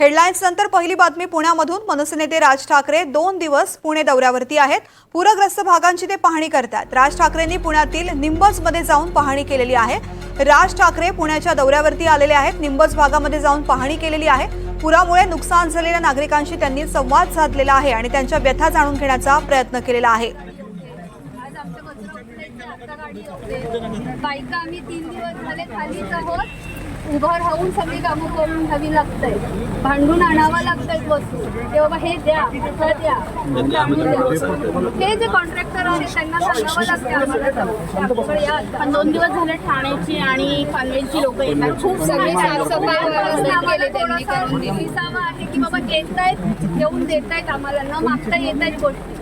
Headlines नंतर पहिली बातमी पुण्यामधून। मनसे नेते राज ठाकरे 2 दिवस पुणे दौऱ्यावरती आहेत। पूरग्रस्त भागांची ते पाहणी करतात। राज ठाकरेंनी पुण्यातील निंबजमध्ये जाऊन पाहणी केलेली आहे। राज ठाकरे पुण्याच्या दौऱ्यावरती आलेले आहेत। निंबज भागामध्ये जाऊन पाहणी केलेली आहे। पुरामुळे नुकसान झालेल्या नागरिकांशी त्यांनी संवाद साधलेला आहे आणि त्यांच्या व्यथा जाणून घेण्याचा प्रयत्न केलेला आहे। बायका आम्ही 3 दिवस झाले खालीच आहोत। उभं राहून सगळी कामं करून घ्यावी लागतंय, भांडून आणावं लागतंय वस्तू, ते बाबा हे द्या, हे द्या, हे जे कॉन्ट्रॅक्टर आहेत त्यांना सांगावं लागतं आम्हाला। 2 दिवस झाले ठाण्याची आणि पनवेलची लोक येतात, खूप सगळे विसावा आहे की बाबा येतायत, येऊन देतायत आम्हाला, न मागता येतायत गोष्टी,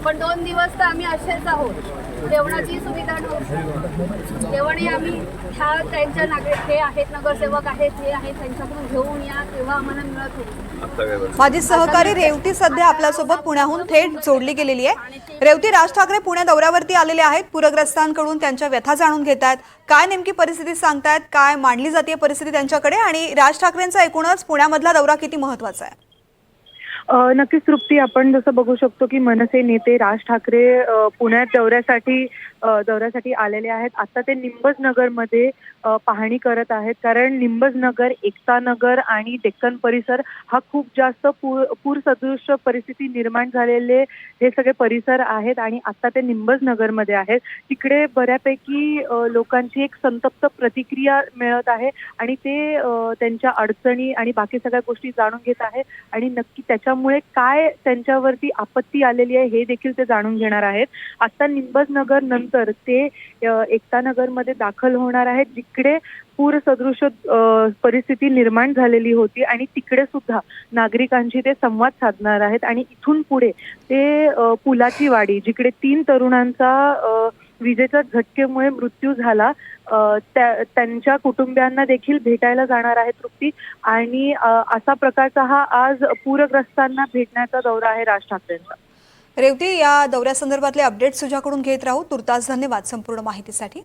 पण 2 दिवस तर आम्ही असेच आहोत। जेवणाची सुविधा नव्हती, जेवणही आम्ही ह्या त्यांच्या हे आहेत, नगरसेवक आहेत, हे आहेत, त्यांच्याकडून घेऊन या तेव्हा आम्हाला मिळत होतं। माझी सहकारी रेवती सध्या आपल्यासोबत पुण्याहून थेट जोडली गेलेली आहे। रेवती, राज ठाकरे पुणे दौऱ्यावरती आलेले आहेत, पूरग्रस्तांकडून त्यांच्या व्यथा जाणून घेत आहेत। काय नेमकी परिस्थिती सांगतायत, काय मांडली जाते परिस्थिती त्यांच्याकडे, आणि राज ठाकरेंचा एकूणच पुण्यामधला दौरा किती महत्त्वाचा आहे? नक्कीच तृप्ती, आपण जसं बघू शकतो की मनसे नेते राज ठाकरे पुण्यात दौऱ्यासाठी आलेले आहेत। आता ते निंबज नगरमध्ये पाहणी करत आहेत, कारण निंबज नगर, एकता नगर आणि डेक्कन परिसर हा खूप जास्त पूर सदृश परिस्थिती निर्माण झालेले हे सगळे परिसर आहेत आणि आता ते निंबज नगरमध्ये आहेत। तिकडे बऱ्यापैकी लोकांची एक संतप्त प्रतिक्रिया मिळत आहे आणि ते त्यांच्या अडचणी आणि बाकी सगळ्या गोष्टी जाणून घेत आहेत आणि नक्की त्याच्यामुळे काय त्यांच्यावरती आपत्ती आलेली आहे हे देखील ते जाणून घेणार आहेत। आता निंबज नगर नंतर ते एकता नगरमध्ये दाखल होणार आहेत, जिकडे पूर सदृश परिस्थिती निर्माण झालेली होती आणि तिकडे सुद्धा नागरिकांशी ते संवाद साधणार आहेत आणि इथून पुढे ते पुलाची वाडी, जिकडे 3 तरुणांचा विजेच्या झटकेमुळे मृत्यू झाला, त्यांच्या कुटुंबियांना देखील भेटायला जाणार आहे तृप्ती। आणि असा प्रकारचा हा आज पूरग्रस्तांना भेटण्याचा दौरा आहे राज ठाकरेंचा। रेवती, या दौऱ्यासंदर्भातले अपडेट्स तुझ्याकडून घेत राहू। तुर्तास धन्यवाद संपूर्ण माहितीसाठी।